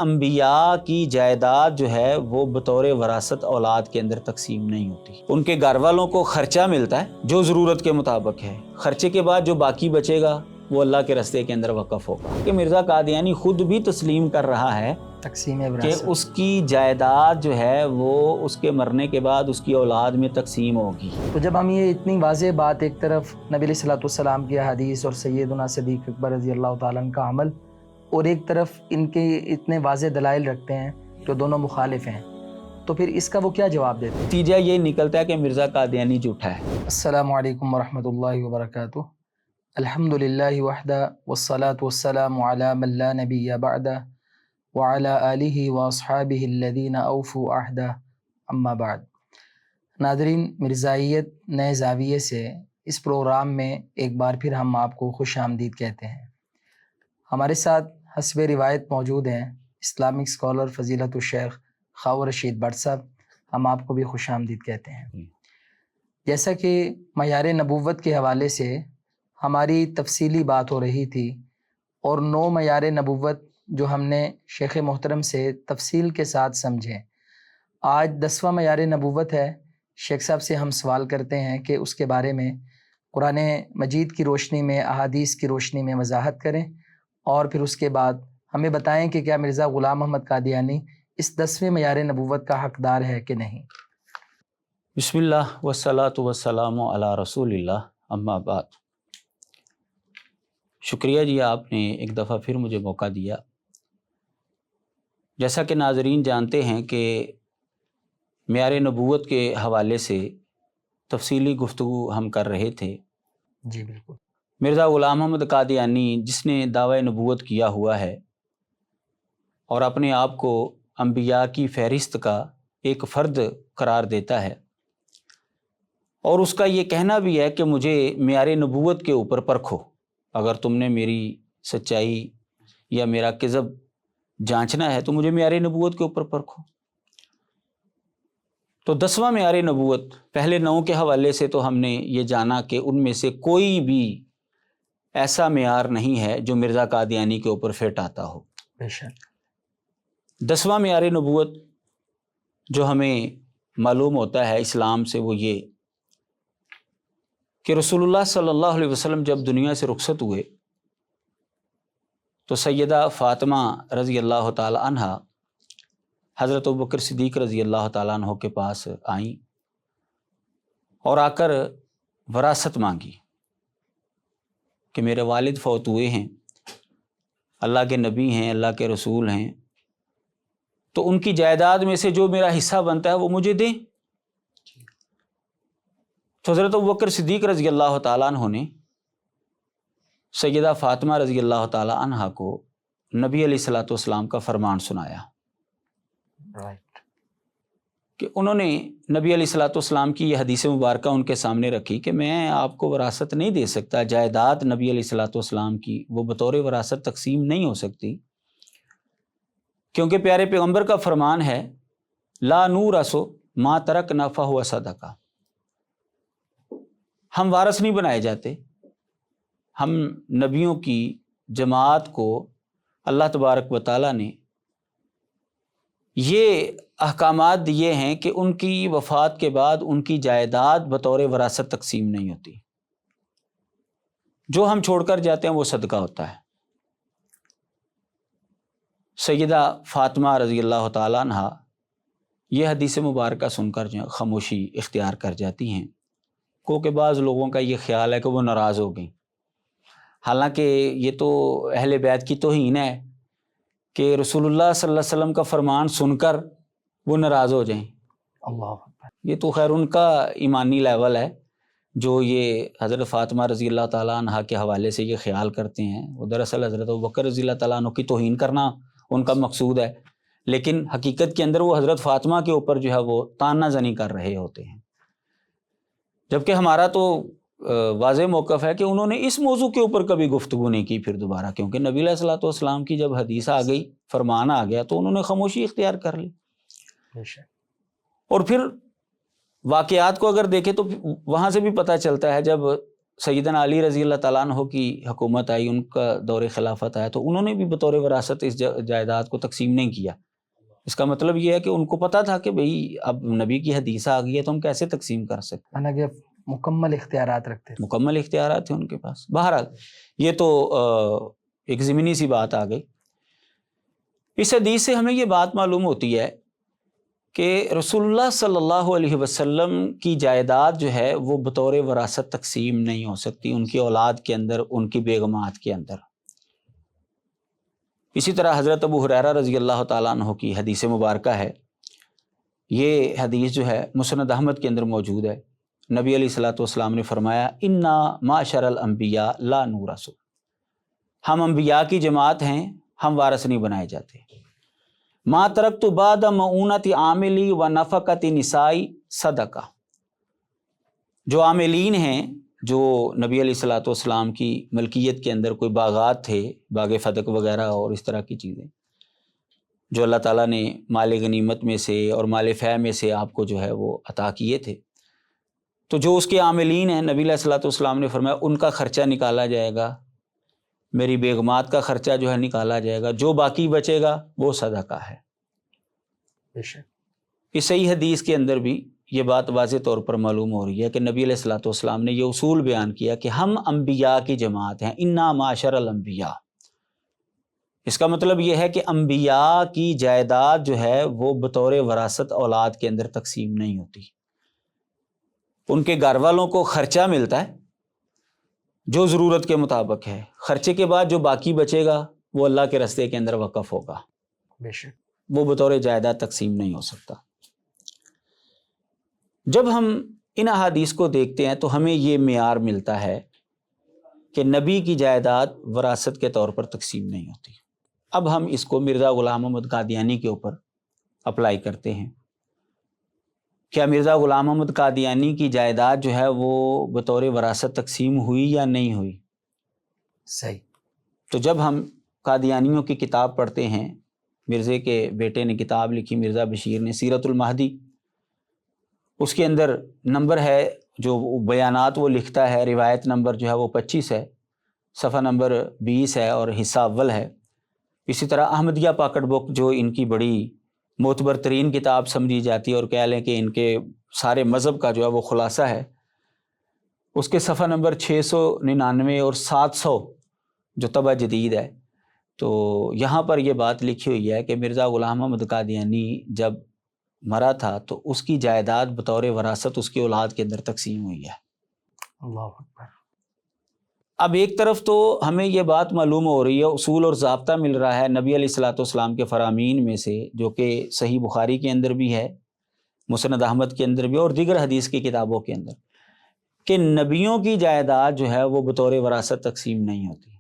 انبیاء کی جائیداد جو ہے وہ بطور وراثت اولاد کے اندر تقسیم نہیں ہوتی. ان کے گھر والوں کو خرچہ ملتا ہے جو ضرورت کے مطابق ہے، خرچے کے بعد جو باقی بچے گا وہ اللہ کے راستے کے اندر وقف ہوگا. کہ مرزا قادیانی خود بھی تسلیم کر رہا ہے تقسیم کہ وراثت، اس کی جائیداد جو ہے وہ اس کے مرنے کے بعد اس کی اولاد میں تقسیم ہوگی. تو جب ہم یہ اتنی واضح بات، ایک طرف نبی علیہ الصلوۃ والسلام کی حدیث اور سیدنا صدیق اکبر رضی اللہ تعالیٰ عنہ کا عمل، اور ایک طرف ان کے اتنے واضح دلائل رکھتے ہیں جو دونوں مخالف ہیں، تو پھر اس کا وہ کیا جواب دیتے ہیں؟ نتیجہ یہ نکلتا ہے کہ مرزا قادیانی جھوٹا ہے. السلام علیکم ورحمۃ اللہ وبرکاتہ. الحمد للہ وحدہ والصلاة والسلام علی من لا نبی بعدہ وعلی آلہ واصحابہ الذین اوفوا عہدہ، اما بعد. ناظرین، مرزائیت نئے زاویے سے اس پروگرام میں ایک بار پھر ہم آپ کو خوش آمدید کہتے ہیں. ہمارے ساتھ حسب روایت موجود ہیں اسلامک اسکالر فضیلت الشیخ خواہ رشید بٹ صاحب. ہم آپ کو بھی خوش آمدید کہتے ہیں. جیسا کہ معیار نبوت کے حوالے سے ہماری تفصیلی بات ہو رہی تھی، اور 9 معیار نبوت جو ہم نے شیخ محترم سے تفصیل کے ساتھ سمجھے، آج 10واں معیار نبوت ہے. شیخ صاحب سے ہم سوال کرتے ہیں کہ اس کے بارے میں قرآن مجید کی روشنی میں، احادیث کی روشنی میں وضاحت کریں، اور پھر اس کے بعد ہمیں بتائیں کہ کیا مرزا غلام محمد قادیانی اس 10ویں معیار نبوت کا حقدار ہے کہ نہیں. بسم اللہ والصلاۃ والسلام علی رسول اللہ، اما بعد. شکریہ جی، آپ نے ایک دفعہ پھر مجھے موقع دیا. جیسا کہ ناظرین جانتے ہیں کہ معیار نبوت کے حوالے سے تفصیلی گفتگو ہم کر رہے تھے. جی بالکل. مرزا غلام محمد قادیانی جس نے دعوی نبوت کیا ہوا ہے اور اپنے آپ کو انبیاء کی فہرست کا ایک فرد قرار دیتا ہے، اور اس کا یہ کہنا بھی ہے کہ مجھے معیار نبوت کے اوپر پرکھو، اگر تم نے میری سچائی یا میرا کذب جانچنا ہے تو مجھے معیار نبوت کے اوپر پرکھو. تو 10واں معیار نبوت، پہلے 9 کے حوالے سے تو ہم نے یہ جانا کہ ان میں سے کوئی بھی ایسا معیار نہیں ہے جو مرزا قادیانی کے اوپر فٹ آتا ہو. بے شک. 10واں معیار نبوت جو ہمیں معلوم ہوتا ہے اسلام سے وہ یہ کہ رسول اللہ صلی اللہ علیہ وسلم جب دنیا سے رخصت ہوئے تو سیدہ فاطمہ رضی اللہ تعالی عنہا حضرت ابوبکر صدیق رضی اللہ تعالیٰ عنہ کے پاس آئیں اور آ کر وراثت مانگی کہ میرے والد فوت ہوئے ہیں، اللہ کے نبی ہیں، اللہ کے رسول ہیں، تو ان کی جائیداد میں سے جو میرا حصہ بنتا ہے وہ مجھے دیں. تو حضرت ابوبکر صدیق رضی اللہ تعالیٰ عنہ نے سیدہ فاطمہ رضی اللہ تعالیٰ عنہ کو نبی علیہ الصلوۃ والسلام کا فرمان سنایا کہ انہوں نے نبی علیہ الصلوۃ والسلام کی یہ حدیث مبارکہ ان کے سامنے رکھی کہ میں آپ کو وراثت نہیں دے سکتا، جائیداد نبی علیہ الصلوۃ والسلام کی وہ بطور وراثت تقسیم نہیں ہو سکتی، کیونکہ پیارے پیغمبر کا فرمان ہے لا نورث ما ترکنا فہو صدقہ. ہم وارث نہیں بنائے جاتے. ہم نبیوں کی جماعت کو اللہ تبارک و تعالیٰ نے یہ احکامات دیے ہیں کہ ان کی وفات کے بعد ان کی جائیداد بطور وراثت تقسیم نہیں ہوتی، جو ہم چھوڑ کر جاتے ہیں وہ صدقہ ہوتا ہے. سیدہ فاطمہ رضی اللہ تعالیٰ عنہ یہ حدیث مبارکہ سن کر جو خاموشی اختیار کر جاتی ہیں، کہ بعض لوگوں کا یہ خیال ہے کہ وہ ناراض ہو گئیں. حالانکہ یہ تو اہل بیت کی توہین ہے کہ رسول اللہ صلی اللہ علیہ وسلم کا فرمان سن کر وہ ناراض ہو جائیں. اللہ اکبر. یہ تو خیر ان کا ایمانی لیول ہے جو یہ حضرت فاطمہ رضی اللہ تعالیٰ عنہ کے حوالے سے یہ خیال کرتے ہیں. وہ دراصل حضرت ابوبکر رضی اللہ تعالیٰ عنہ کی توہین کرنا ان کا مقصود ہے، لیکن حقیقت کے اندر وہ حضرت فاطمہ کے اوپر جو ہے وہ طعنہ زنی کر رہے ہوتے ہیں. جبکہ ہمارا تو واضح موقف ہے کہ انہوں نے اس موضوع کے اوپر کبھی گفتگو نہیں کی پھر دوبارہ، کیونکہ نبی علیہ الصلوۃ والسلام کی جب حدیث آ گئی، فرمان آ گیا، تو انہوں نے خاموشی اختیار کر لی. اور پھر واقعات کو اگر دیکھیں تو وہاں سے بھی پتہ چلتا ہے، جب سیدنا علی رضی اللہ تعالیٰ عنہ کی حکومت آئی، ان کا دور خلافت آیا، تو انہوں نے بھی بطور وراثت اس جائیداد کو تقسیم نہیں کیا۔ اس کا مطلب یہ ہے کہ ان کو پتہ تھا کہ بھئی اب نبی کی حدیث آ گئی ہے تو ہم کیسے تقسیم کر سکتے، مانا کہ مکمل اختیارات رکھتے تھے۔ مکمل اختیارات تھے ان کے پاس۔ بہرحال یہ تو ایک ضمنی سی بات آ گئی۔ اس حدیث سے ہمیں یہ بات معلوم ہوتی ہے کہ رسول اللہ صلی اللہ علیہ وسلم کی جائیداد جو ہے وہ بطور وراثت تقسیم نہیں ہو سکتی ان کی اولاد کے اندر، ان کی بیگمات کے اندر۔ اسی طرح حضرت ابو ہریرہ رضی اللہ تعالیٰ عنہ کی حدیث مبارکہ ہے، یہ حدیث جو ہے مسند احمد کے اندر موجود ہے۔ نبی علیہ الصلوۃ والسلام نے فرمایا انا معشر الانبیاء لا نورث، ہم انبیاء کی جماعت ہیں، ہم وارث نہیں بنائے جاتے۔ ما ترکت بعد معونت عاملی و نفقت نسائی صدقہ، جو عاملین ہیں، جو نبی علیہ الصلوۃ والسلام کی ملکیت کے اندر کوئی باغات تھے، باغ فدق وغیرہ اور اس طرح کی چیزیں جو اللہ تعالیٰ نے مال غنیمت میں سے اور مال فیع میں سے آپ کو جو ہے وہ عطا کیے تھے، تو جو اس کے عاملین ہیں نبی علیہ الصلوۃ والسلام نے فرمایا ان کا خرچہ نکالا جائے گا، میری بیگمات کا خرچہ جو ہے نکالا جائے گا، جو باقی بچے گا وہ صدقہ ہے۔ بے شک اس صحیح حدیث کے اندر بھی یہ بات واضح طور پر معلوم ہو رہی ہے کہ نبی علیہ الصلوۃ والسلام نے یہ اصول بیان کیا کہ ہم انبیاء کی جماعت ہیں، انا معاشر الانبیاء۔ اس کا مطلب یہ ہے کہ انبیاء کی جائیداد جو ہے وہ بطور وراثت اولاد کے اندر تقسیم نہیں ہوتی، ان کے گھر والوں کو خرچہ ملتا ہے جو ضرورت کے مطابق ہے، خرچے کے بعد جو باقی بچے گا وہ اللہ کے راستے کے اندر وقف ہوگا، بے شک وہ بطور جائیداد تقسیم نہیں ہو سکتا۔ جب ہم ان احادیث کو دیکھتے ہیں تو ہمیں یہ معیار ملتا ہے کہ نبی کی جائیداد وراثت کے طور پر تقسیم نہیں ہوتی۔ اب ہم اس کو مرزا غلام محمد قادیانی کے اوپر اپلائی کرتے ہیں۔ کیا مرزا غلام محمد قادیانی کی جائیداد جو ہے وہ بطور وراثت تقسیم ہوئی یا نہیں ہوئی؟ صحیح۔ تو جب ہم قادیانیوں کی کتاب پڑھتے ہیں، مرزے کے بیٹے نے کتاب لکھی مرزا بشیر نے سیرت المہدی، اس کے اندر نمبر ہے جو بیانات وہ لکھتا ہے، روایت نمبر جو ہے وہ 25 ہے، صفحہ نمبر 20 ہے اور حصہ اول ہے۔ اسی طرح احمدیہ پاکٹ بک جو ان کی بڑی معتبر ترین کتاب سمجھی جاتی ہے اور کہہ لیں کہ ان کے سارے مذہب کا جو ہے وہ خلاصہ ہے، اس کے صفحہ نمبر 699 اور 700 جو طبع جدید ہے، تو یہاں پر یہ بات لکھی ہوئی ہے کہ مرزا غلام محمد قادیانی جب مرا تھا تو اس کی جائیداد بطور وراثت اس کی اولاد کے اندر تقسیم ہوئی ہے۔ اللہ اکبر۔ اب ایک طرف تو ہمیں یہ بات معلوم ہو رہی ہے، اصول اور ضابطہ مل رہا ہے نبی علیہ الصلوۃ والسلام کے فرامین میں سے، جو کہ صحیح بخاری کے اندر بھی ہے، مسند احمد کے اندر بھی اور دیگر حدیث کی کتابوں کے اندر، کہ نبیوں کی جائیداد جو ہے وہ بطور وراثت تقسیم نہیں ہوتی۔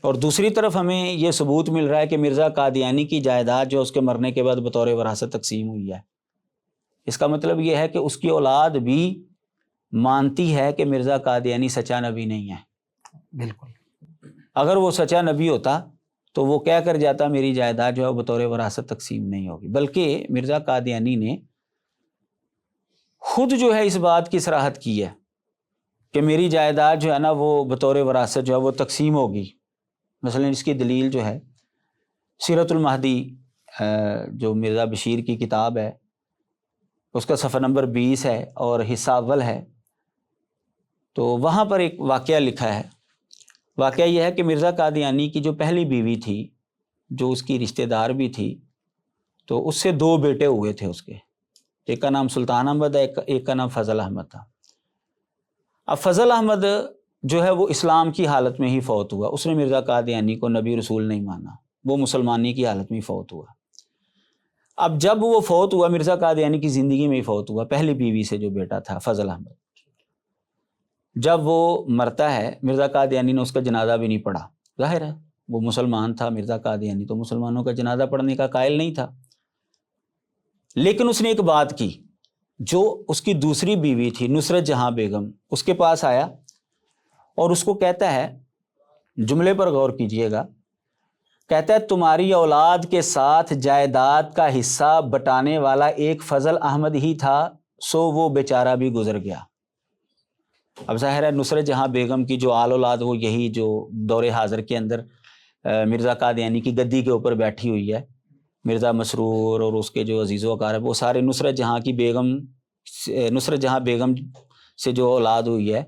اور دوسری طرف ہمیں یہ ثبوت مل رہا ہے کہ مرزا قادیانی کی جائیداد جو اس کے مرنے کے بعد بطور وراثت تقسیم ہوئی ہے۔ اس کا مطلب یہ ہے کہ اس کی اولاد بھی مانتی ہے کہ مرزا قادیانی سچا نبی نہیں ہے۔ بالکل۔ اگر وہ سچا نبی ہوتا تو وہ کہہ کر جاتا میری جائیداد جو ہے بطور وراثت تقسیم نہیں ہوگی، بلکہ مرزا قادیانی نے خود جو ہے اس بات کی صراحت کی ہے کہ میری جائیداد جو ہے نا وہ بطور وراثت جو ہے وہ تقسیم ہوگی۔ مثلا اس کی دلیل جو ہے سیرت المہدی جو مرزا بشیر کی کتاب ہے، اس کا صفحہ نمبر 20 ہے اور حصہ اول ہے، تو وہاں پر ایک واقعہ لکھا ہے۔ واقعہ یہ ہے کہ مرزا قادیانی کی جو پہلی بیوی تھی، جو اس کی رشتہ دار بھی تھی، تو اس سے 2 بیٹے ہوئے تھے اس کے، ایک کا نام سلطان احمد ہے، ایک کا نام فضل احمد تھا۔ اب فضل احمد جو ہے وہ اسلام کی حالت میں ہی فوت ہوا، اس نے مرزا قادیانی کو نبی رسول نہیں مانا، وہ مسلمانی کی حالت میں ہی فوت ہوا۔ اب جب وہ فوت ہوا، مرزا قادیانی کی زندگی میں ہی فوت ہوا، پہلی بیوی سے جو بیٹا تھا فضل احمد، جب وہ مرتا ہے مرزا قادیانی نے اس کا جنازہ بھی نہیں پڑھا۔ ظاہر ہے وہ مسلمان تھا مرزا قادیانی، تو مسلمانوں کا جنازہ پڑھنے کا قائل نہیں تھا، لیکن اس نے ایک بات کی، جو اس کی دوسری بیوی تھی نصرت جہاں بیگم، اس کے پاس آیا اور اس کو کہتا ہے، جملے پر غور کیجئے گا، کہتا ہے تمہاری اولاد کے ساتھ جائیداد کا حصہ بٹانے والا ایک فضل احمد ہی تھا، سو وہ بیچارہ بھی گزر گیا۔ اب ظاہر ہے نصرت جہاں بیگم کی جو آل اولاد وہ یہی جو دور حاضر کے اندر مرزا قادیانی کی گدی کے اوپر بیٹھی ہوئی ہے، مرزا مسرور اور اس کے جو عزیز و اقارب، وہ سارے نصرت جہاں بیگم سے جو اولاد ہوئی ہے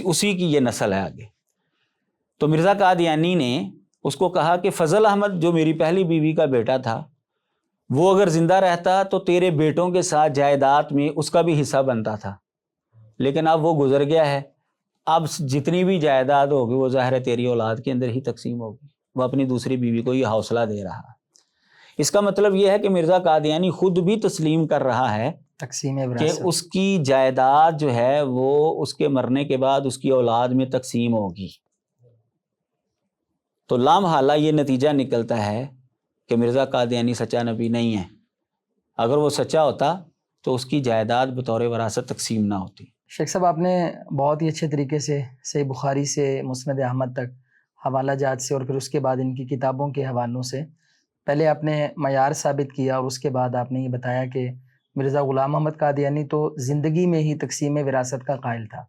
اسی کی یہ نسل ہے آگے۔ تو مرزا قادیانی نے اس کو کہا کہ فضل احمد جو میری پہلی بیوی کا بیٹا تھا وہ اگر زندہ رہتا تو تیرے بیٹوں کے ساتھ جائیداد میں اس کا بھی حصہ بنتا تھا، لیکن اب وہ گزر گیا ہے، اب جتنی بھی جائیداد ہوگی وہ ظاہر ہے تیری اولاد کے اندر ہی تقسیم ہوگی۔ وہ اپنی دوسری بیوی کو یہ حوصلہ دے رہا۔ اس کا مطلب یہ ہے کہ مرزا قادیانی خود بھی تسلیم کر رہا ہے تقسیم کہ وراثت، اس کی جائیداد جو ہے وہ اس کے مرنے کے بعد اس کی اولاد میں تقسیم ہوگی۔ تو لامحالہ یہ نتیجہ نکلتا ہے کہ مرزا قادیانی سچا نبی نہیں ہے۔ اگر وہ سچا ہوتا تو اس کی جائیداد بطور وراثت تقسیم نہ ہوتی۔ شیخ صاحب آپ نے بہت ہی اچھے طریقے سے صحیح بخاری سے مسند احمد تک حوالہ جات سے اور پھر اس کے بعد ان کی کتابوں کے حوالوں سے پہلے آپ نے معیار ثابت کیا، اور اس کے بعد آپ نے یہ بتایا کہ مرزا غلام احمد قادیانی تو زندگی میں ہی تقسیم وراثت کا قائل تھا۔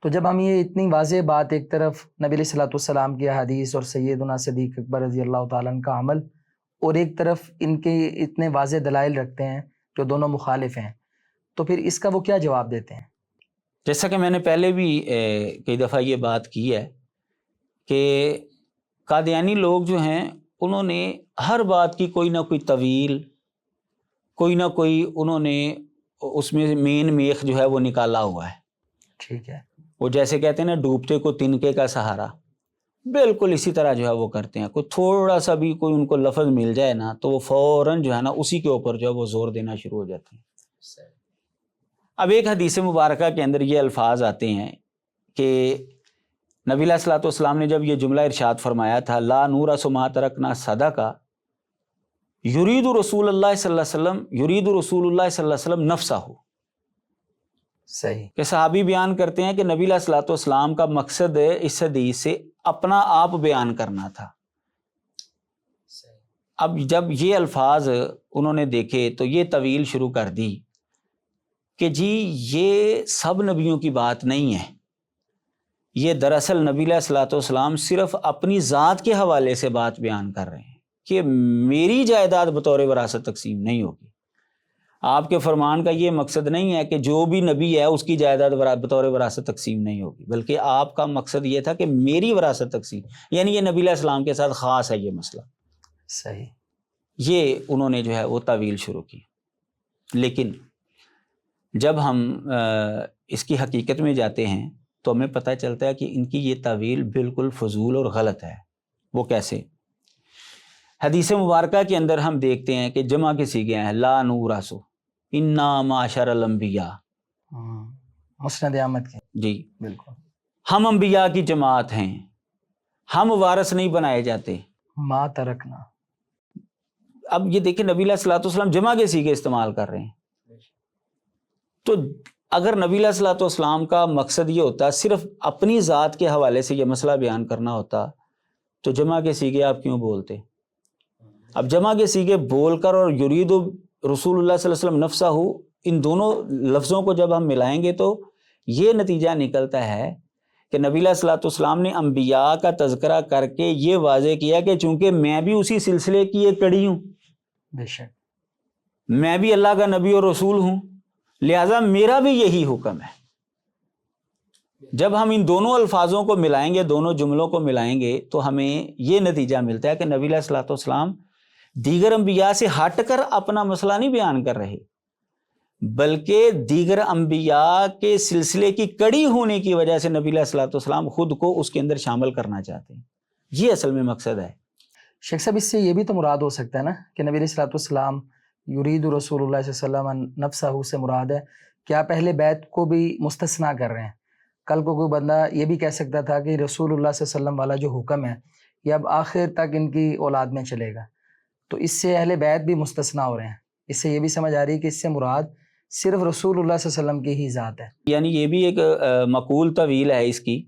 تو جب ہم یہ اتنی واضح بات، ایک طرف نبی علیہ الصلوۃ والسلام کی احادیث اور سیدنا صدیق اکبر رضی اللہ تعالیٰ عنہ کا عمل، اور ایک طرف ان کے اتنے واضح دلائل رکھتے ہیں جو دونوں مخالف ہیں، تو پھر اس کا وہ کیا جواب دیتے ہیں؟ جیسا کہ میں نے پہلے بھی کئی دفعہ یہ بات کی ہے کہ قادیانی لوگ جو ہیں انہوں نے ہر بات کی کوئی نہ کوئی طویل، کوئی نہ کوئی انہوں نے اس میں مین میخ جو ہے وہ نکالا ہوا ہے۔ ٹھیک ہے، وہ جیسے کہتے ہیں نا ڈوبتے کو تنکے کا سہارا، بالکل اسی طرح جو ہے وہ کرتے ہیں۔ کوئی تھوڑا سا بھی کوئی ان کو لفظ مل جائے نا تو وہ فوراً جو ہے نا اسی کے اوپر جو ہے وہ زور دینا شروع ہو جاتے ہیں۔ اب ایک حدیث مبارکہ کے اندر یہ الفاظ آتے ہیں کہ نبی علیہ الصلوۃ والسلام نے جب یہ جملہ ارشاد فرمایا تھا لا نور ما ترکنا صدقہ یرید رسول اللہ صلی اللہ علیہ وسلم، یرید رسول اللہ صلی اللہ علیہ وسلم نفسہ، صحیح، کہ صحابی بیان کرتے ہیں کہ نبی علیہ الصلوۃ والسلام کا مقصد اس حدیث سے اپنا آپ بیان کرنا تھا۔ اب جب یہ الفاظ انہوں نے دیکھے تو یہ طویل شروع کر دی کہ جی یہ سب نبیوں کی بات نہیں ہے، یہ دراصل نبی علیہ الصلوۃ والسلام صرف اپنی ذات کے حوالے سے بات بیان کر رہے ہیں کہ میری جائیداد بطور وراثت تقسیم نہیں ہوگی۔ آپ کے فرمان کا یہ مقصد نہیں ہے کہ جو بھی نبی ہے اس کی جائیداد بطور وراثت تقسیم نہیں ہوگی، بلکہ آپ کا مقصد یہ تھا کہ میری وراثت تقسیم، یعنی یہ نبی علیہ السلام کے ساتھ خاص ہے یہ مسئلہ۔ صحیح، یہ انہوں نے جو ہے وہ تعویل شروع کی۔ لیکن جب ہم اس کی حقیقت میں جاتے ہیں تو ہمیں پتہ چلتا ہے کہ ان کی یہ تعویل بالکل فضول اور غلط ہے۔ وہ کیسے؟ حدیث مبارکہ کے اندر ہم دیکھتے ہیں کہ جمع کے صیغے ہیں لا نورث انا معاشر الانبیاء، مسند احمد کے، جی بالکل، ہم انبیاء کی جماعت ہیں، ہم وارث نہیں بنائے جاتے۔ ما ترکنا، اب یہ دیکھیں نبی علیہ الصلوۃ والسلام جمع کے صیغے استعمال کر رہے ہیں۔ تو اگر نبی علیہ الصلوۃ والسلام کا مقصد یہ ہوتا صرف اپنی ذات کے حوالے سے یہ مسئلہ بیان کرنا ہوتا تو جمع کے صیغے آپ کیوں بولتے؟ اب جمع کے صیغے بول کر اور یرید رسول اللہ صلی اللہ علیہ وسلم نفسہ، ان دونوں لفظوں کو جب ہم ملائیں گے تو یہ نتیجہ نکلتا ہے کہ نبی علیہ الصلوۃ والسلام نے انبیاء کا تذکرہ کر کے یہ واضح کیا کہ چونکہ میں بھی اسی سلسلے کی ایک کڑی ہوں، بے شک، میں بھی اللہ کا نبی اور رسول ہوں، لہٰذا میرا بھی یہی حکم ہے۔ جب ہم ان دونوں الفاظوں کو ملائیں گے، دونوں جملوں کو ملائیں گے تو ہمیں یہ نتیجہ ملتا ہے کہ نبی علیہ الصلوۃ والسلام دیگر انبیاء سے ہٹ کر اپنا مسئلہ نہیں بیان کر رہے، بلکہ دیگر انبیاء کے سلسلے کی کڑی ہونے کی وجہ سے نبی علیہ الصلوۃ والسلام خود کو اس کے اندر شامل کرنا چاہتے ہیں۔ یہ اصل میں مقصد ہے۔ شیخ صاحب اس سے یہ بھی تو مراد ہو سکتا ہے نا کہ نبی علیہ الصلوۃ والسلام یرید رسول اللہ صلی اللہ علیہ وسلم نفسہ سے مراد ہے کہ آپ اہل بیت کو بھی مستثنا کر رہے ہیں۔ کل کو کوئی بندہ یہ بھی کہہ سکتا تھا کہ رسول اللہ صلی اللہ علیہ وسلم والا جو حکم ہے یہ اب آخر تک ان کی اولاد میں چلے گا، تو اس سے اہل بیت بھی مستثنا ہو رہے ہیں۔ اس سے یہ بھی سمجھ آ رہی ہے کہ اس سے مراد صرف رسول اللہ صلی اللہ علیہ وسلم کی ہی ذات ہے۔ یعنی یہ بھی ایک مقول طویل ہے اس کی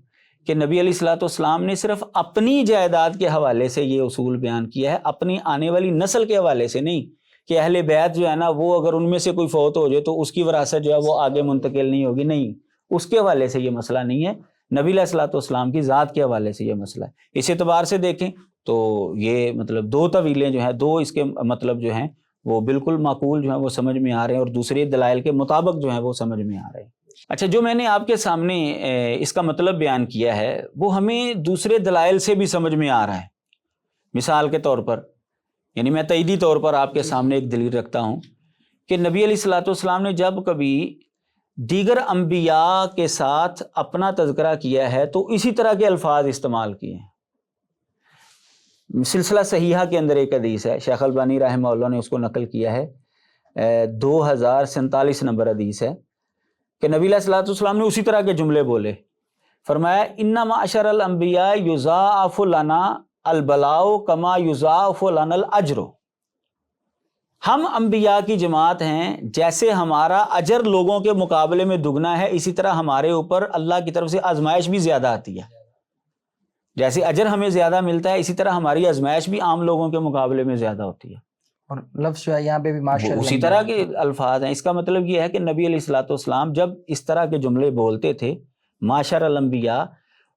کہ نبی علیہ الصلوۃ والسلام نے صرف اپنی جائیداد کے حوالے سے یہ اصول بیان کیا ہے، اپنی آنے والی نسل کے حوالے سے نہیں کہ اہل بیت جو ہے نا وہ اگر ان میں سے کوئی فوت ہو جائے تو اس کی وراثت جو ہے وہ آگے منتقل نہیں ہوگی، نہیں، اس کے حوالے سے یہ مسئلہ نہیں ہے، نبی علیہ الصلوۃ والسلام کی ذات کے حوالے سے یہ مسئلہ ہے۔ اس اعتبار سے دیکھیں تو یہ مطلب دو طویلیں جو ہیں، دو اس کے مطلب جو ہیں وہ بالکل معقول جو ہیں وہ سمجھ میں آ رہے ہیں، اور دوسرے دلائل کے مطابق جو ہیں وہ سمجھ میں آ رہے ہیں۔ اچھا، جو میں نے آپ کے سامنے اس کا مطلب بیان کیا ہے وہ ہمیں دوسرے دلائل سے بھی سمجھ میں آ رہا ہے۔ مثال کے طور پر، یعنی میں تائیدی طور پر آپ کے سامنے ایک دلیل رکھتا ہوں کہ نبی علیہ الصلوۃ والسلام نے جب کبھی دیگر انبیاء کے ساتھ اپنا تذکرہ کیا ہے تو اسی طرح کے الفاظ استعمال کیے ہیں۔ سلسلہ صحیحہ کے اندر ایک حدیث ہے، شیخ البانی رحمہ اللہ نے اس کو نقل کیا ہے، 2047 نمبر حدیث ہے کہ نبی علیہ الصلوۃ والسلام نے اسی طرح کے جملے بولے، فرمایا ان معشر الانبیاء یضاعف لنا البلاء کما یضاعف لنا الاجر، ہم انبیاء کی جماعت ہیں، جیسے ہمارا اجر لوگوں کے مقابلے میں دگنا ہے اسی طرح ہمارے اوپر اللہ کی طرف سے آزمائش بھی زیادہ آتی ہے۔ جیسے اجر ہمیں زیادہ ملتا ہے اسی طرح ہماری آزمائش بھی عام لوگوں کے مقابلے میں زیادہ ہوتی ہے، اور لفظ جو ہے یہاں پہ بھی ماشاء اسی طرح کے الفاظ ہیں۔ اس کا مطلب یہ ہے کہ نبی علیہ الصلوۃ والسلام جب اس طرح کے جملے بولتے تھے معاشر الانبیاء،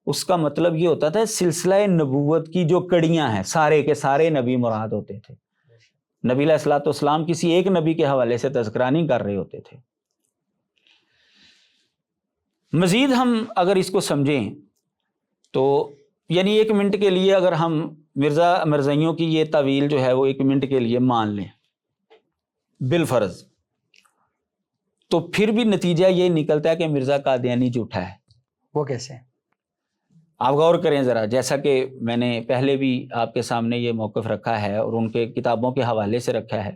اس کا مطلب یہ ہوتا تھا سلسلہ نبوت کی جو کڑیاں ہیں سارے کے سارے نبی مراد ہوتے تھے۔ نبی علیہ الصلوۃ والسلام کسی ایک نبی کے حوالے سے تذکرہ نہیں کر رہے ہوتے تھے۔ مزید ہم اگر اس کو سمجھیں تو یعنی 1 منٹ کے لیے اگر ہم مرزائیوں کی یہ تعویل جو ہے وہ 1 منٹ کے لیے مان لیں بالفرض، تو پھر بھی نتیجہ یہ نکلتا ہے کہ مرزا قادیانی جھوٹا ہے۔ وہ کیسے؟ آپ غور کریں ذرا، جیسا کہ میں نے پہلے بھی آپ کے سامنے یہ موقف رکھا ہے اور ان کے کتابوں کے حوالے سے رکھا ہے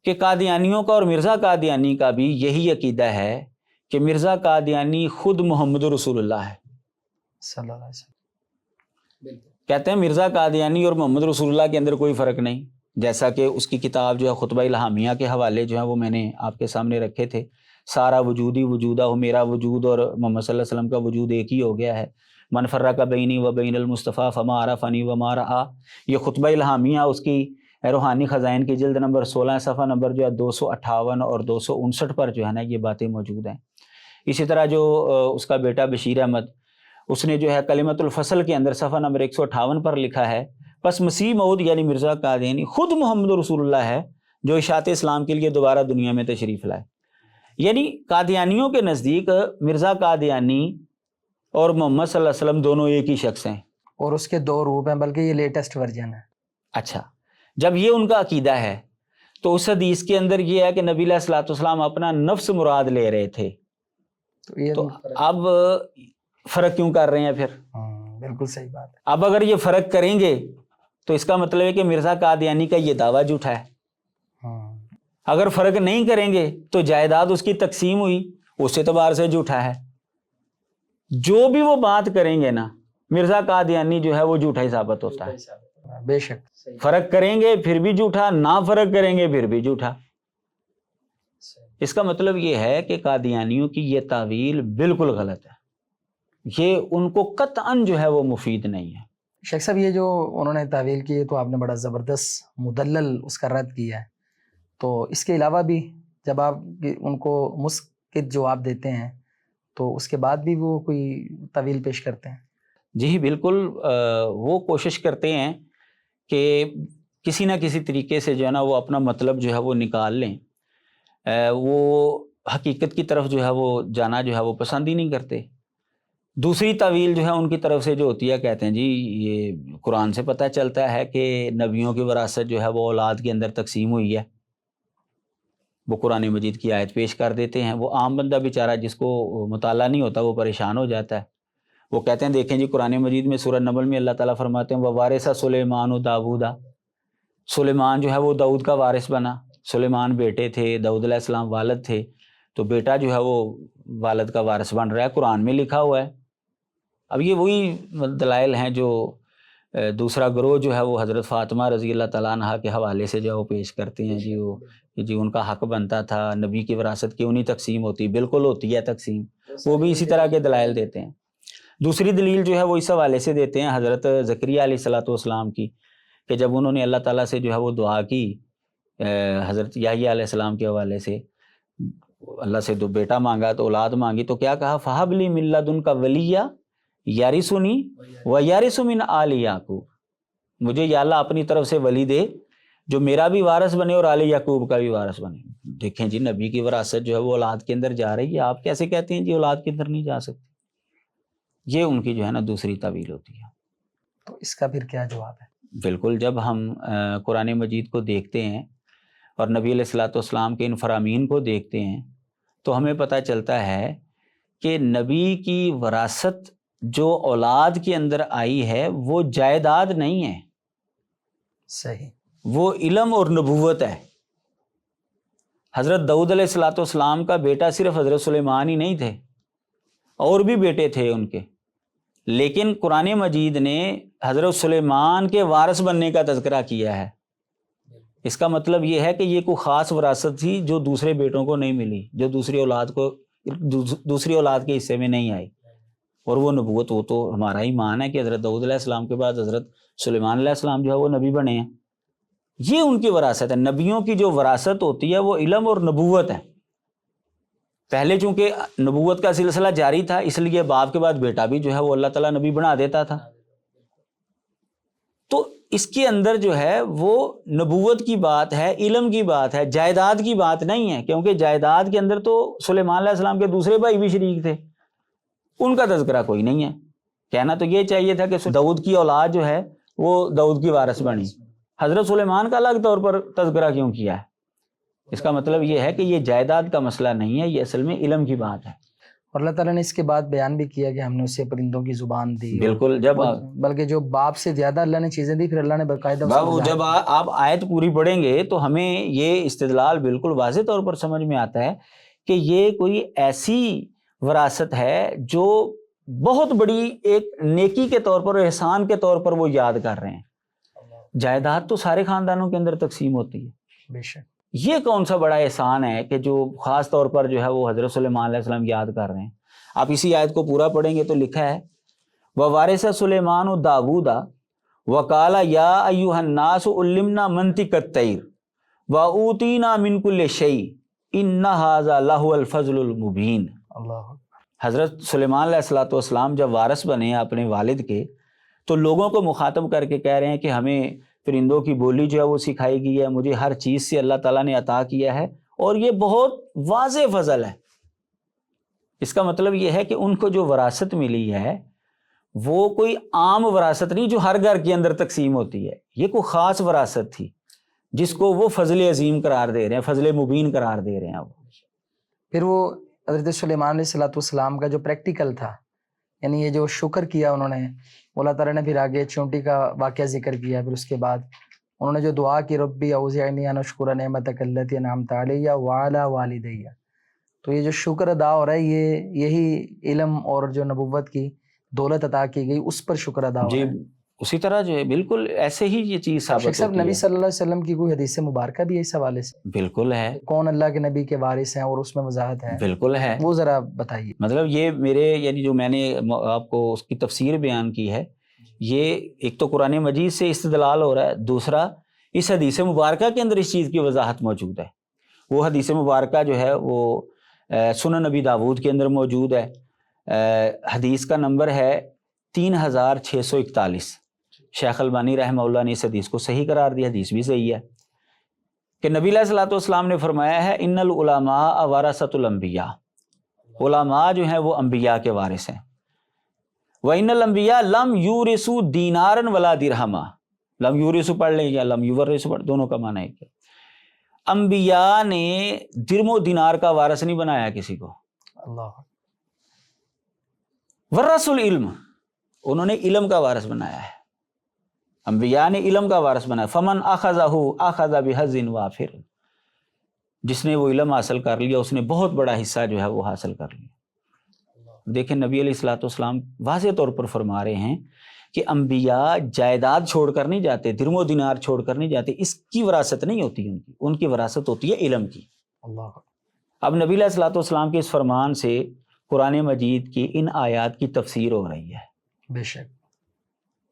کہ قادیانیوں کا اور مرزا قادیانی کا بھی یہی عقیدہ ہے کہ مرزا قادیانی خود محمد رسول اللہ ہے صلی اللہ علیہ وسلم۔ کہتے ہیں مرزا قادیانی اور محمد رسول اللہ کے اندر کوئی فرق نہیں، جیسا کہ اس کی کتاب جو ہے خطبہ الہامیہ کے حوالے جو ہیں وہ میں نے آپ کے سامنے رکھے تھے، سارا وجود ہی وجودہ ہو، میرا وجود اور محمد صلی اللہ علیہ وسلم کا وجود ایک ہی ہو گیا ہے، من فرق بینی و بین المصطفیٰ فما عرفنی وما رآ، یہ خطبہ الہامیہ اس کی روحانی خزائن کی جلد نمبر 16 صفحہ نمبر جو ہے 258 اور 259 پر جو ہے نا یہ باتیں موجود ہیں۔ اسی طرح جو اس کا بیٹا بشیر احمد، اس نے جو ہے کلمۃ الفصل کے اندر صفحہ نمبر 158 پر لکھا ہے پس مسیح موعود یعنی مرزا قادیانی خود محمد رسول اللہ ہے جو اشاعت اسلام کے لیے دوبارہ دنیا میں تشریف لائے۔ یعنی قادیانیوں کے نزدیک مرزا قادیانی اور محمد صلی اللہ علیہ وسلم دونوں ایک ہی شخص ہیں، اور اس کے 2 روپ ہیں، بلکہ یہ لیٹسٹ ورژن ہے۔ اچھا، جب یہ ان کا عقیدہ ہے تو اس حدیث کے اندر یہ ہے کہ نبی علیہ الصلوۃ والسلام اپنا نفس مراد لے رہے تھے، تو اب فرق کیوں کر رہے ہیں پھر؟ بالکل صحیح بات ہے۔ اب اگر یہ فرق کریں گے تو اس کا مطلب ہے کہ مرزا قادیانی کا یہ دعویٰ جھوٹا ہے۔ اگر فرق نہیں کریں گے تو جائیداد اس کی تقسیم ہوئی، اس اعتبار سے جھوٹا ہے۔ جو بھی وہ بات کریں گے نا مرزا قادیانی جو ہے وہ جھوٹا ہی ثابت ہوتا ہے۔ بے شک، فرق کریں گے پھر بھی جھوٹا، نہ فرق کریں گے پھر بھی جھوٹا۔ اس کا مطلب یہ ہے کہ قادیانیوں کی یہ تعویل بالکل غلط ہے، یہ ان کو قطعاً جو ہے وہ مفید نہیں ہے۔ شیخ صاحب یہ جو انہوں نے تعویل کی ہے تو آپ نے بڑا زبردست مدلل اس کا رد کیا ہے، تو اس کے علاوہ بھی جب آپ ان کو مسکت جواب دیتے ہیں تو اس کے بعد بھی وہ کوئی تعویل پیش کرتے ہیں؟ جی بالکل، وہ کوشش کرتے ہیں کہ کسی نہ کسی طریقے سے جو ہے نا وہ اپنا مطلب جو ہے وہ نکال لیں، وہ حقیقت کی طرف جو ہے وہ جانا جو ہے وہ پسند ہی نہیں کرتے۔ دوسری تعویل جو ہے ان کی طرف سے جو ہوتی ہے، کہتے ہیں جی یہ قرآن سے پتہ چلتا ہے کہ نبیوں کی وراثت جو ہے وہ اولاد کے اندر تقسیم ہوئی ہے، وہ قرآن مجید کی آیت پیش کر دیتے ہیں۔ وہ عام بندہ بیچارہ جس کو مطالعہ نہیں ہوتا وہ پریشان ہو جاتا ہے، وہ کہتے ہیں دیکھیں جی قرآن مجید میں سورہ نمل میں اللہ تعالیٰ فرماتے ہیں وَوَارِثَ سُلَیمَانُ داؤد، سلیمان جو ہے وہ داؤد کا وارث بنا۔ سلیمان بیٹے تھے، داؤد علیہ السلام والد تھے، تو بیٹا جو ہے وہ والد کا وارث بن رہا ہے، قرآن میں لکھا ہوا ہے۔ اب یہ وہی دلائل ہیں جو دوسرا گروہ جو ہے وہ حضرت فاطمہ رضی اللہ تعالیٰ عنہ کے حوالے سے جو ہے وہ پیش کرتے ہیں، جی ان کا حق بنتا تھا، نبی کی وراثت کیوں نہیں تقسیم ہوتی؟ بالکل ہوتی ہے تقسیم، وہ بھی اسی طرح کے دلائل دیتے ہیں۔ دوسری دلیل جو ہے وہ اس حوالے سے دیتے ہیں حضرت زکریا علیہ الصلوۃ والسلام کی، کہ جب انہوں نے اللہ تعالیٰ سے جو ہے وہ دعا کی حضرت یحییٰ علیہ السلام کے حوالے سے اللہ سے دو بیٹا مانگا تو اولاد مانگی تو کیا کہا فَهَبْ لِي مِن لَّدُنْكَ وَلِيًّا يَرِثُنِي وَيَرِثُ مِنْ آلِ یعقوب، مجھے یا اللہ اپنی طرف سے ولی دے جو میرا بھی وارث بنے اور آل یعقوب کا بھی وارث بنے۔ دیکھیں جی نبی کی وراثت جو ہے وہ اولاد کے اندر جا رہی ہے، آپ کیسے کہتے ہیں جی اولاد کے اندر نہیں جا سکتی؟ یہ ان کی جو ہے نا دوسری تعویل ہوتی ہے۔ تو اس کا پھر کیا جواب ہے؟ بالکل، جب ہم قرآن مجید کو دیکھتے ہیں اور نبی علیہ الصلوۃ والسلام کے ان فرامین کو دیکھتے ہیں تو ہمیں پتہ چلتا ہے کہ نبی کی وراثت جو اولاد کے اندر آئی ہے وہ جائیداد نہیں ہے، صحیح، وہ علم اور نبوت ہے۔ حضرت داؤد علیہ الصلوۃ والسلام کا بیٹا صرف حضرت سلیمان ہی نہیں تھے، اور بھی بیٹے تھے ان کے، لیکن قرآن مجید نے حضرت سلیمان کے وارث بننے کا تذکرہ کیا ہے۔ اس کا مطلب یہ ہے کہ یہ کوئی خاص وراثت تھی جو دوسرے بیٹوں کو نہیں ملی، جو دوسری اولاد کے حصے میں نہیں آئی، اور وہ نبوت، وہ تو ہمارا ایمان ہے کہ حضرت داؤد علیہ السلام کے بعد حضرت سلیمان علیہ السلام جو ہے وہ نبی بنے ہیں۔ یہ ان کی وراثت ہے۔ نبیوں کی جو وراثت ہوتی ہے وہ علم اور نبوت ہے۔ پہلے چونکہ نبوت کا سلسلہ جاری تھا اس لیے باپ کے بعد بیٹا بھی جو ہے وہ اللہ تعالیٰ نبی بنا دیتا تھا، تو اس کے اندر جو ہے وہ نبوت کی بات ہے، علم کی بات ہے، جائیداد کی بات نہیں ہے، کیونکہ جائیداد کے اندر تو سلیمان علیہ السلام کے دوسرے بھائی بھی شریک تھے، ان کا تذکرہ کوئی نہیں ہے۔ کہنا تو یہ چاہیے تھا کہ داؤد کی اولاد جو ہے وہ داؤد کی وارث بنی، حضرت سلیمان کا الگ طور پر تذکرہ کیوں کیا ہے؟ اس کا مطلب یہ ہے کہ یہ جائیداد کا مسئلہ نہیں ہے، یہ اصل میں علم کی بات ہے۔ اور اللہ تعالیٰ نے اس کے بعد بیان بھی کیا کہ ہم نے اسے پرندوں کی زبان دی، بالکل، جب بلکہ جو باپ سے زیادہ اللہ نے چیزیں دی، پھر اللہ نے باقاعدہ بابو جب آپ آیت پوری پڑھیں گے تو ہمیں یہ استدلال بالکل واضح طور پر سمجھ میں آتا ہے کہ یہ کوئی ایسی وراثت ہے جو بہت بڑی ایک نیکی کے طور پر، احسان کے طور پر وہ یاد کر رہے ہیں۔ جائیداد تو سارے خاندانوں کے اندر تقسیم ہوتی ہے، بے شک۔ یہ کون سا بڑا احسان ہے کہ جو خاص طور پر جو ہے وہ حضرت سلیمان علیہ السلام یاد کر رہے ہیں۔ آپ اسی آیت کو پورا پڑھیں گے تو لکھا ہے وَوَارِثَ سُلَيْمَانُ دَاوُودَ وَقَالَ يَا أَيُّهَا النَّاسُ عُلِّمْنَا مَنطِقَ الطَّيْرِ وَأُوتِينَا مِن كُلِّ شَيْءٍ إِنَّ هَذَا لَهُوَ الْفَضْلُ الْمُبِينُ۔ اللہ، حضرت سلیمان علیہ الصلوۃ والسلام جب وارث بنے اپنے والد کے تو لوگوں کو مخاطب کر کے کہہ رہے ہیں کہ ہمیں پرندوں کی بولی جو ہے وہ سکھائی گئی ہے، مجھے ہر چیز سے اللہ تعالیٰ نے عطا کیا ہے، اور یہ بہت واضح فضل ہے۔ اس کا مطلب یہ ہے کہ ان کو جو وراثت ملی ہے وہ کوئی عام وراثت نہیں جو ہر گھر کے اندر تقسیم ہوتی ہے، یہ کوئی خاص وراثت تھی جس کو وہ فضل عظیم قرار دے رہے ہیں، فضل مبین قرار دے رہے ہیں۔ پھر وہ حضرت سلیمان علیہ السلام کا جو پریکٹیکل تھا، یعنی یہ جو شکر کیا انہوں نے، اللہ تعالیٰ نے پھر آگے چونٹی کا واقعہ ذکر کیا، پھر اس کے بعد انہوں نے جو دعا کی ربی اوزعنی ان اشکر نعمتک التی انعمت علی وعلی والدی، تو یہ جو شکر ادا ہو رہا ہے یہی علم اور جو نبوت کی دولت عطا کی گئی اس پر شکر ادا ہو رہا ہے۔ جی اسی طرح جو ہے بالکل ایسے ہی یہ چیز ثابت شیخ صاحب ہوتی ہے۔ نبی صلی اللہ علیہ وسلم کی کوئی حدیث مبارکہ بھی ہے اس حوالے سے؟ بالکل ہے، کون اللہ کے نبی کے وارث ہیں اور اس میں وضاحت ہے؟ بالکل ہے، وہ ذرا بتائیے۔ مطلب یہ میرے یعنی جو میں نے آپ کو اس کی تفسیر بیان کی ہے، یہ ایک تو قرآن مجید سے استدلال ہو رہا ہے، دوسرا اس حدیث مبارکہ کے اندر اس چیز کی وضاحت موجود ہے۔ وہ حدیث مبارکہ جو ہے وہ سنن نبی داود کے اندر موجود ہے، حدیث کا نمبر ہے 3641۔ شیخ البانی رحمہ اللہ نے اس حدیث کو صحیح قرار دیا، حدیث بھی صحیح ہے، کہ نبی علیہ الصلوۃ والسلام نے فرمایا ہے ان العلماء ورثۃ الانبیاء، علماء جو ہیں وہ انبیاء کے وارث ہیں۔ وَإِنَّ الْأَنْبِيَاءَ لَمْ يُورِثُوا دِينَارًا وَلَا دِرْهَمًا، لم یورثوا پڑھ لیں یا لم یورثوا پڑھ، دونوں کا معنی ہے۔ انبیاء نے درم و دینار کا وارث نہیں بنایا کسی کو۔ اللہ، ورثوا العلم، انہوں نے علم کا وارث بنایا ہے، انبیاء نے علم کا وارث بنایا۔ فمن اخذہ اخذ بحظ وافر، جس نے وہ علم حاصل کر لیا اس نے بہت بڑا حصہ جو ہے وہ حاصل کر لیا۔ دیکھیں نبی علیہ الصلوۃ والسلام واضح طور پر فرما رہے ہیں کہ انبیاء جائیداد چھوڑ کر نہیں جاتے، درم و دینار چھوڑ کر نہیں جاتے، اس کی وراثت نہیں ہوتی ان کی وراثت ہوتی ہے علم کی۔ اللہ، اب نبی علیہ الصلوۃ والسلام کے اس فرمان سے قرآن مجید کی ان آیات کی تفسیر ہو رہی ہے۔ بے شک،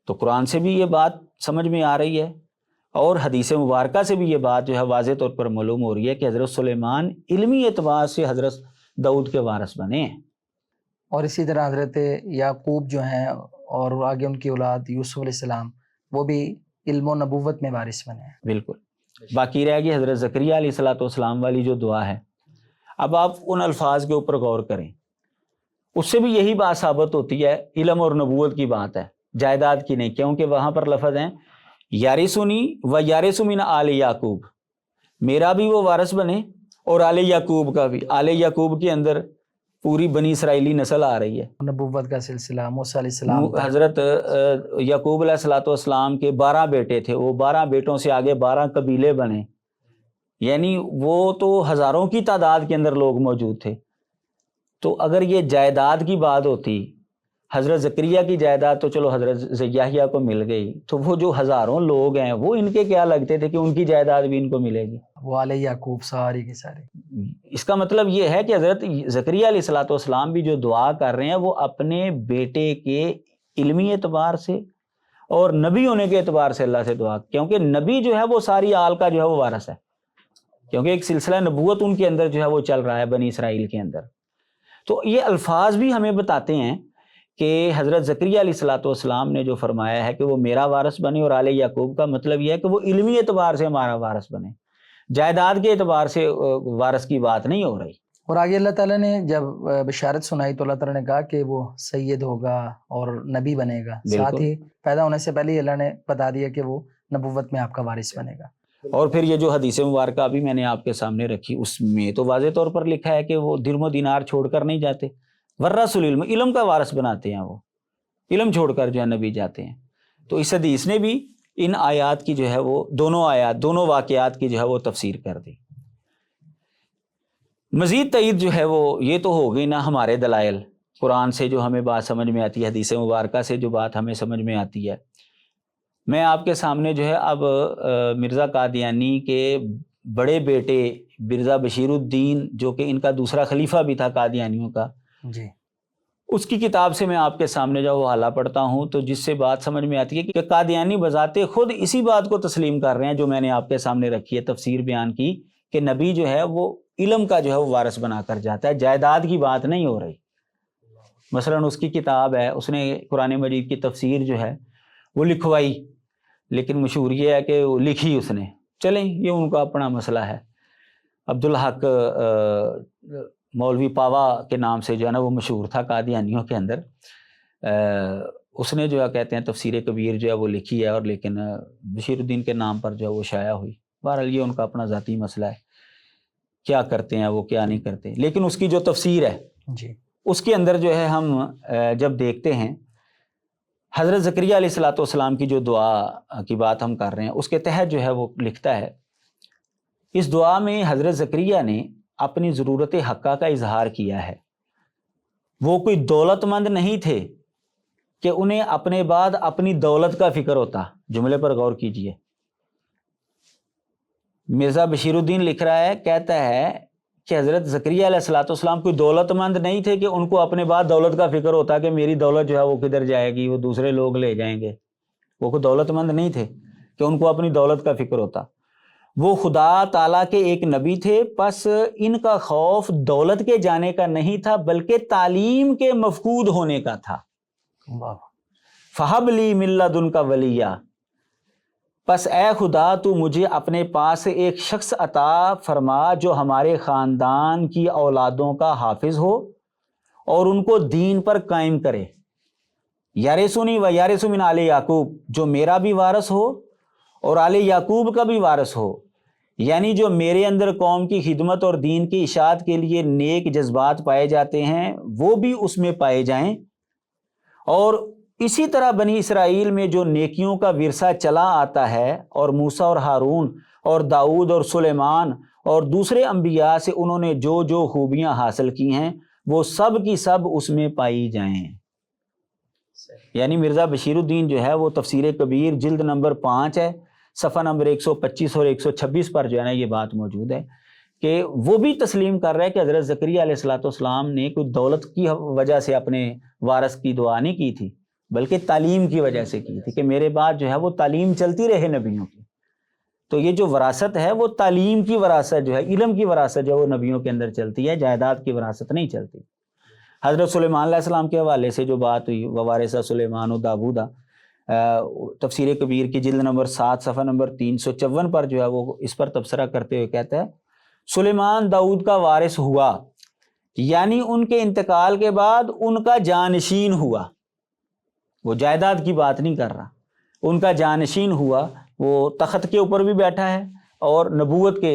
تو قرآن سے بھی یہ بات سمجھ میں آ رہی ہے، اور حدیث مبارکہ سے بھی یہ بات جو ہے واضح طور پر معلوم ہو رہی ہے کہ حضرت سلیمان علمی اعتبار سے حضرت داؤد کے وارث بنے ہیں۔ اور اسی طرح حضرت یعقوب جو ہیں اور آگے ان کی اولاد یوسف علیہ السلام وہ بھی علم و نبوت میں وارث بنے ہیں۔ بالکل۔ باقی رہ گئی حضرت زکریا علیہ الصلوۃ والسلام والی جو دعا ہے، اب آپ ان الفاظ کے اوپر غور کریں، اس سے بھی یہی بات ثابت ہوتی ہے، علم اور نبوت کی بات ہے، جائیداد کی نہیں، کیونکہ وہاں پر لفظ ہیں یارثنی و یارث من آل یعقوب، میرا بھی وہ وارث بنے اور آل یعقوب کا بھی۔ آل یعقوب کے اندر پوری بنی اسرائیلی نسل آ رہی ہے۔ نبوت کا سلسلہ موسیٰ علیہ السلام کا۔ حضرت یعقوب علیہ الصلوۃ والسلام کے 12 بیٹے تھے، وہ 12 بیٹوں سے آگے 12 قبیلے بنے، یعنی وہ تو ہزاروں کی تعداد کے اندر لوگ موجود تھے۔ تو اگر یہ جائیداد کی بات ہوتی، حضرت زکریا کی جائیداد تو چلو حضرت یحییٰ کو مل گئی، تو وہ جو ہزاروں لوگ ہیں وہ ان کے کیا لگتے تھے کہ ان کی جائیداد بھی ان کو ملے گی؟ وہ آل یعقوب ساری کے سارے۔ اس کا مطلب یہ ہے کہ حضرت زکریا علیہ الصلوۃ والسلام بھی جو دعا کر رہے ہیں وہ اپنے بیٹے کے علمی اعتبار سے اور نبی ہونے کے اعتبار سے اللہ سے دعا، کیونکہ نبی جو ہے وہ ساری آل کا جو ہے وہ وارث ہے، کیونکہ ایک سلسلہ نبوت ان کے اندر جو ہے وہ چل رہا ہے بنی اسرائیل کے اندر۔ تو یہ الفاظ بھی ہمیں بتاتے ہیں کہ حضرت زکریا علیہ الصلوۃ والسلام نے جو فرمایا ہے کہ وہ میرا وارث بنے اور آل یعقوب کا مطلب یہ ہے کہ وہ علمی اعتبار سے ہمارا وارث بنے، جائیداد کے اعتبار سے وارث کی بات نہیں ہو رہی۔ اور آگے اللہ تعالیٰ نے جب بشارت سنائی تو اللہ تعالیٰ نے کہا کہ وہ سید ہوگا اور نبی بنے گا، ساتھ ہی پیدا ہونے سے پہلے ہی اللہ نے بتا دیا کہ وہ نبوت میں آپ کا وارث بنے گا۔ اور پھر یہ جو حدیث مبارکہ ابھی میں نے آپ کے سامنے رکھی، اس میں تو واضح طور پر لکھا ہے کہ وہ درہم و دینار چھوڑ کر نہیں جاتے، ورث العلم، علم کا وارث بناتے ہیں، وہ علم چھوڑ کر جو ہے نبی جاتے ہیں۔ تو اس حدیث نے بھی ان آیات کی جو ہے وہ دونوں واقعات کی جو ہے وہ تفسیر کر دی۔ مزید تعید جو ہے وہ یہ تو ہو گئی نا ہمارے دلائل، قرآن سے جو ہمیں بات سمجھ میں آتی ہے، حدیث مبارکہ سے جو بات ہمیں سمجھ میں آتی ہے۔ میں آپ کے سامنے جو ہے اب مرزا قادیانی کے بڑے بیٹے مرزا بشیر الدین، جو کہ ان کا دوسرا خلیفہ بھی تھا قادیانیوں کا، جی، اس کی کتاب سے میں آپ کے سامنے جو حوالہ پڑھتا ہوں، تو جس سے بات سمجھ میں آتی ہے کہ قادیانی بذات خود اسی بات کو تسلیم کر رہے ہیں جو میں نے آپ کے سامنے رکھی ہے، تفسیر بیان کی، کہ نبی جو ہے وہ علم کا جو ہے وہ وارث بنا کر جاتا ہے، جائیداد کی بات نہیں ہو رہی۔ مثلا اس کی کتاب ہے، اس نے قرآن مجید کی تفسیر جو ہے وہ لکھوائی، لیکن مشہور یہ ہے کہ وہ لکھی اس نے، چلیں یہ ان کا اپنا مسئلہ ہے۔ عبدالحق مولوی پاوا کے نام سے جو ہے نا وہ مشہور تھا قادیانیوں کے اندر، اس نے جو ہے کہتے ہیں تفسیر کبیر جو ہے وہ لکھی ہے، اور لیکن بشیر الدین کے نام پر جو ہے وہ شائع ہوئی۔ بہرحال یہ ان کا اپنا ذاتی مسئلہ ہے، کیا کرتے ہیں وہ کیا نہیں کرتے، لیکن اس کی جو تفسیر ہے جی، اس کے اندر جو ہے ہم جب دیکھتے ہیں حضرت زکریا علیہ الصلوۃ والسلام کی جو دعا کی بات ہم کر رہے ہیں، اس کے تحت جو ہے وہ لکھتا ہے، اس دعا میں حضرت زکریا نے اپنی ضرورت حقہ کا اظہار کیا ہے۔ وہ کوئی دولت مند نہیں تھے کہ انہیں اپنے بعد اپنی دولت کا فکر ہوتا، جملے پر غور کیجئے۔ مرزا بشیر الدین لکھ رہا ہے، کہتا ہے کہ حضرت زکریا علیہ الصلوۃ والسلام کوئی دولت مند نہیں تھے کہ ان کو اپنے بعد دولت کا فکر ہوتا کہ میری دولت جو ہے وہ کدھر جائے گی، وہ دوسرے لوگ لے جائیں گے۔ وہ کوئی دولت مند نہیں تھے کہ ان کو اپنی دولت کا فکر ہوتا۔ وہ خدا تعالیٰ کے ایک نبی تھے، پس ان کا خوف دولت کے جانے کا نہیں تھا بلکہ تعلیم کے مفقود ہونے کا تھا۔ فَحَبْ لِي مِن لَّدُنْكَ وَلِيًّا، پس اے خدا تو مجھے اپنے پاس سے ایک شخص عطا فرما جو ہمارے خاندان کی اولادوں کا حافظ ہو اور ان کو دین پر قائم کرے۔ یارثنی و یارث من آل یعقوب، جو میرا بھی وارث ہو اور آل یعقوب کا بھی وارث ہو، یعنی جو میرے اندر قوم کی خدمت اور دین کی اشاعت کے لیے نیک جذبات پائے جاتے ہیں وہ بھی اس میں پائے جائیں، اور اسی طرح بنی اسرائیل میں جو نیکیوں کا ورثہ چلا آتا ہے، اور موسیٰ اور ہارون اور داؤد اور سلیمان اور دوسرے انبیاء سے انہوں نے جو جو خوبیاں حاصل کی ہیں وہ سب کی سب اس میں پائی جائیں۔ یعنی مرزا بشیر الدین جو ہے وہ تفسیر کبیر جلد نمبر 5 ہے، صفحہ نمبر 125 اور 126 پر جو ہے نا یہ بات موجود ہے کہ وہ بھی تسلیم کر رہا ہے کہ حضرت زکریا علیہ الصلوۃ والسلام نے کوئی دولت کی وجہ سے اپنے وارث کی دعا نہیں کی تھی، بلکہ تعلیم کی وجہ سے کی تھی کہ میرے بعد جو ہے وہ تعلیم چلتی رہے نبیوں کی۔ تو یہ جو وراثت ہے وہ تعلیم کی وراثت جو ہے، علم کی وراثت جو ہے وہ نبیوں کے اندر چلتی ہے، جائیداد کی وراثت نہیں چلتی۔ حضرت سلیمان علیہ السلام کے حوالے سے جو بات ہوئی، ووارث سلیمان و داؤدا، تفسیر کبیر کی جلد نمبر 7 صفحہ نمبر 354 پر جو ہے وہ اس پر تبصرہ کرتے ہوئے کہتا ہے سلیمان داؤد کا وارث ہوا، یعنی ان کے انتقال کے بعد ان کا جانشین ہوا، وہ جائیداد کی بات نہیں کر رہا، ان کا جانشین ہوا، وہ تخت کے اوپر بھی بیٹھا ہے اور نبوت کے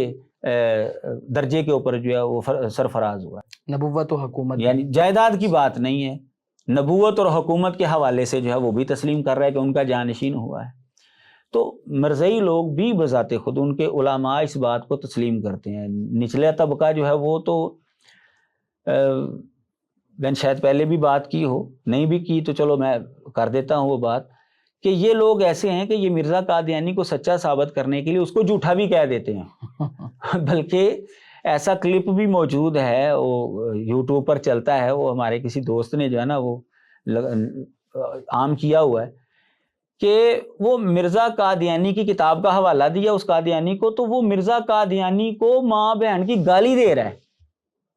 درجے کے اوپر جو ہے وہ سرفراز ہوا، نبوت و حکومت، یعنی جائیداد کی بات نہیں ہے، نبوت اور حکومت کے حوالے سے جو ہے وہ بھی تسلیم کر رہا ہے کہ ان کا جانشین ہوا ہے۔ تو مرزئی لوگ بھی بذات خود، ان کے علماء اس بات کو تسلیم کرتے ہیں۔ نچلا طبقہ جو ہے وہ تو میں نے شاید پہلے بھی بات کی ہو، نہیں بھی کی تو چلو میں کر دیتا ہوں وہ بات، کہ یہ لوگ ایسے ہیں کہ یہ مرزا قادیانی کو سچا ثابت کرنے کے لیے اس کو جھوٹا بھی کہہ دیتے ہیں۔ بلکہ ایسا کلپ بھی موجود ہے، وہ یوٹیوب پر چلتا ہے، وہ ہمارے کسی دوست نے جو ہے نا وہ عام کیا ہوا ہے کہ وہ مرزا قادیانی کی کتاب کا حوالہ دیا اس قادیانی کو، تو وہ مرزا قادیانی کو ماں بہن کی گالی دے رہا ہے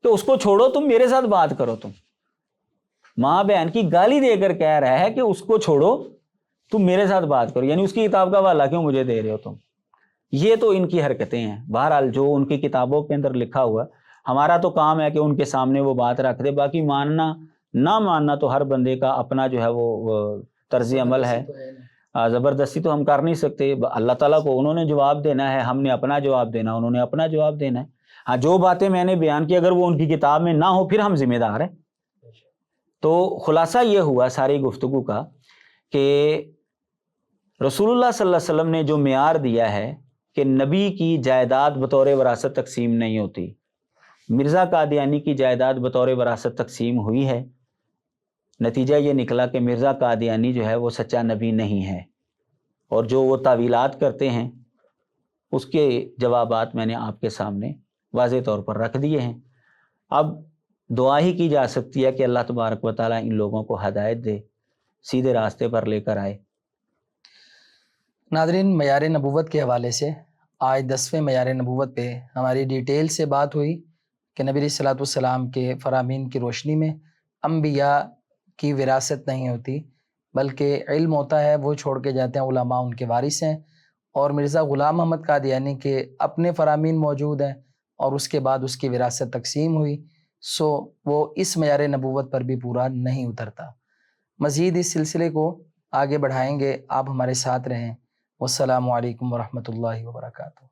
کہ اس کو چھوڑو، تم میرے ساتھ بات کرو، تم ماں بہن کی گالی دے کر کہہ رہا ہے کہ اس کو چھوڑو، تم میرے ساتھ بات کرو، یعنی اس کی کتاب کا حوالہ کیوں مجھے دے رہے ہو تم؟ یہ تو ان کی حرکتیں ہیں۔ بہرحال جو ان کی کتابوں کے اندر لکھا ہوا، ہمارا تو کام ہے کہ ان کے سامنے وہ بات رکھ دے، باقی ماننا نہ ماننا تو ہر بندے کا اپنا جو ہے وہ طرز عمل ہے، زبردستی تو ہم کر نہیں سکتے۔ اللہ تعالیٰ کو انہوں نے جواب دینا ہے، ہم نے اپنا جواب دینا، انہوں نے اپنا جواب دینا ہے۔ ہاں، جو باتیں میں نے بیان کی اگر وہ ان کی کتاب میں نہ ہو پھر ہم ذمہ دار ہیں۔ تو خلاصہ یہ ہوا ساری گفتگو کا کہ رسول اللہ صلی اللہ علیہ وسلم نے جو معیار دیا ہے کہ نبی کی جائیداد بطور وراثت تقسیم نہیں ہوتی، مرزا قادیانی کی جائیداد بطور وراثت تقسیم ہوئی ہے، نتیجہ یہ نکلا کہ مرزا قادیانی جو ہے وہ سچا نبی نہیں ہے، اور جو وہ تعویلات کرتے ہیں اس کے جوابات میں نے آپ کے سامنے واضح طور پر رکھ دیے ہیں۔ اب دعا ہی کی جا سکتی ہے کہ اللہ تبارک و تعالیٰ ان لوگوں کو ہدایت دے، سیدھے راستے پر لے کر آئے۔ ناظرین، معیار نبوت کے حوالے سے آج 10ویں معیار نبوت پہ ہماری ڈیٹیل سے بات ہوئی کہ نبی علیہ الصلوۃ والسلام کے فرامین کی روشنی میں انبیاء کی وراثت نہیں ہوتی، بلکہ علم ہوتا ہے، وہ چھوڑ کے جاتے ہیں، علماء ان کے وارث ہیں، اور مرزا غلام محمد قادیانی کے اپنے فرامین موجود ہیں اور اس کے بعد اس کی وراثت تقسیم ہوئی، سو وہ اس معیار نبوت پر بھی پورا نہیں اترتا۔ مزید اس سلسلے کو آگے بڑھائیں گے، آپ ہمارے ساتھ رہیں۔ والسلام علیکم ورحمۃ اللہ وبرکاتہ۔